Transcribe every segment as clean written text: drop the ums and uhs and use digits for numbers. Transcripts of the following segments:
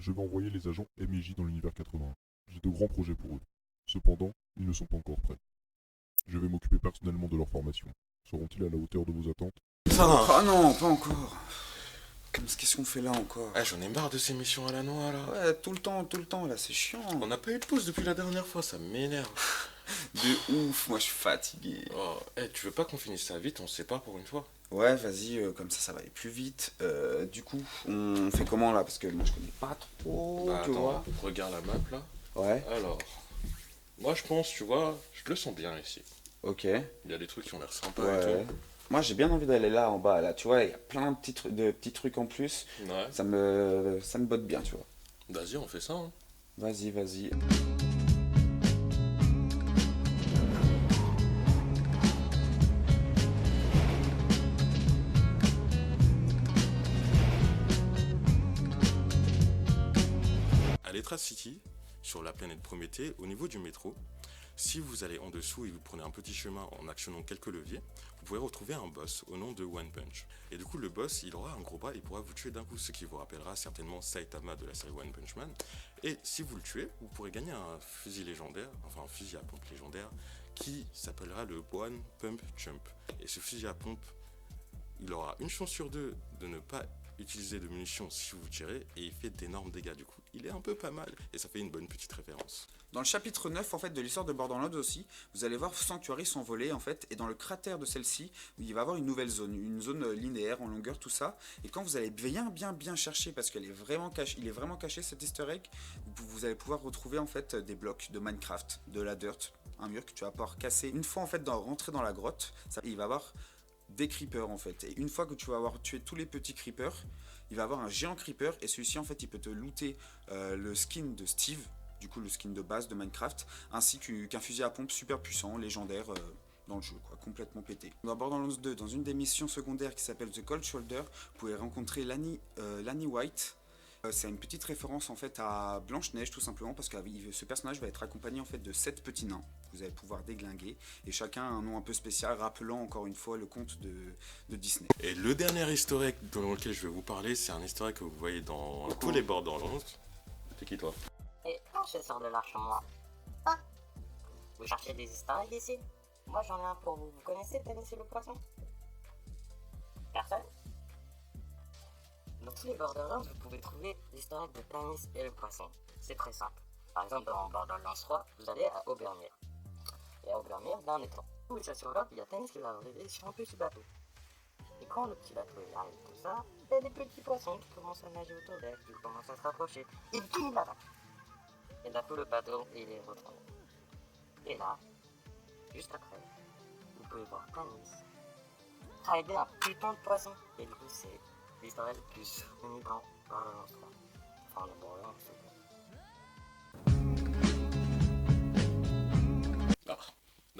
Je vais envoyer les agents MJ dans l'univers 81. J'ai de grands projets pour eux. Cependant, ils ne sont pas encore prêts. Je vais m'occuper personnellement de leur formation. Seront-ils à la hauteur de vos attentes? Putain. Ah non, pas encore. Qu'est-ce qu'on fait là encore? Ah, j'en ai marre de ces missions à la noix là. Ouais, tout le temps, là, c'est chiant. On n'a pas eu de pause depuis la dernière fois, ça m'énerve. De ouf, moi je suis fatigué. Oh, tu veux pas qu'on finisse ça vite, on se sépare pour une fois? Ouais, vas-y, comme ça va aller plus vite. Du coup, on fait comment là? Parce que moi je connais pas trop, Bah tu vois. attends, regarde la map là. Ouais, Alors, moi je pense, tu vois, je le sens bien ici. ok. Il y a des trucs qui ont l'air sympas Ouais. et Moi j'ai bien envie d'aller là en bas, là, tu vois, il y a plein de petits trucs en plus. tout. Ouais, Ça me botte bien, tu vois. vas-y, on fait ça, hein. Vas-y, vas-y. À l'Etra City, sur la planète Prométhée, au niveau du métro, si vous allez en dessous et vous prenez un petit chemin en actionnant quelques leviers, vous pouvez retrouver un boss au nom de One Punch. Et du coup, le boss, il aura un gros bras et il pourra vous tuer d'un coup, ce qui vous rappellera certainement Saitama de la série One Punch Man. Et si vous le tuez, vous pourrez gagner un fusil légendaire, enfin un fusil à pompe légendaire, qui s'appellera le One Pump Jump. Et ce fusil à pompe, il aura une chance sur deux de ne pas utiliser de munitions si vous tirez et il fait d'énormes dégâts du coup. Il est un peu pas mal et ça fait une bonne petite référence. Dans le chapitre 9 en fait de l'histoire de Borderlands aussi, vous allez voir Sanctuary s'envoler en fait, et dans le cratère de celle-ci, il va y avoir une nouvelle zone, une zone linéaire en longueur, tout ça. Et quand vous allez bien chercher, parce qu'elle est vraiment cachée, il est vraiment caché cet easter egg, vous allez pouvoir retrouver en fait des blocs de Minecraft, de la dirt, un mur que tu vas pouvoir casser. Une fois en fait rentrer dans la grotte, il va y avoir des creepers en fait. Et une fois que tu vas avoir tué tous les petits creepers, il va y avoir un géant creeper et celui-ci en fait il peut te looter le skin de Steve, du coup le skin de base de Minecraft, ainsi qu'un fusil à pompe super puissant, légendaire dans le jeu, quoi, complètement pété. Dans Borderlands 2, dans une des missions secondaires qui s'appelle The Cold Shoulder, vous pouvez rencontrer Lanny White. C'est une petite référence en fait à Blanche-Neige tout simplement parce que ce personnage va être accompagné en fait de 7 petits nains que vous allez pouvoir déglinguer et chacun a un nom un peu spécial rappelant encore une fois le conte de Disney. Et le dernier historique dans lequel je vais vous parler, c'est un historique que vous voyez dans tous les Borderlands. C'est qui toi? Et quand je sors de l'arche en moi? Ah, vous cherchez des easter eggs ici? Moi j'en ai un pour vous. Vous connaissez Tennessee le poisson? Personne? Dans tous les Borderlands, vous pouvez trouver l'easter egg de Tanis et le poisson. C'est très simple. Par exemple, dans Borderlands 3, vous allez à Obermere. Et à Obermere, dans un étang. Où il s'assure il y a Tanis qui va arriver sur un petit bateau. Et quand le petit bateau il arrive, tout ça, il y a des petits poissons qui commencent à nager autour d'elle, qui commencent à se rapprocher. Et qui là-bas? Et d'un coup, le bateau, il est retourné. Et là, juste après, vous pouvez voir Tanis aider un putain de poisson. Et du coup, c'est l'histoire le plus connue dans Borderlands 3. Enfin, le Borderlands, c'est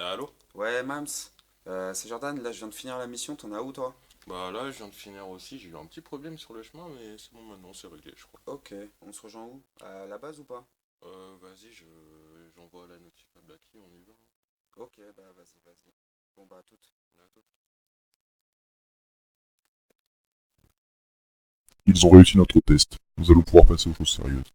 Ah, allô? Ouais Mams, c'est Jordan, là je viens de finir la mission, t'en as où toi? Bah là, je viens de finir aussi, j'ai eu un petit problème sur le chemin, mais c'est bon maintenant, c'est réglé, je crois. Ok, on se rejoint où? À la base ou pas? Vas-y, j'envoie la notif à Blacky, on y va. Ok, bah vas-y. Bon bah à toutes. À toute. Ils ont réussi notre test. Nous allons pouvoir passer aux choses sérieuses.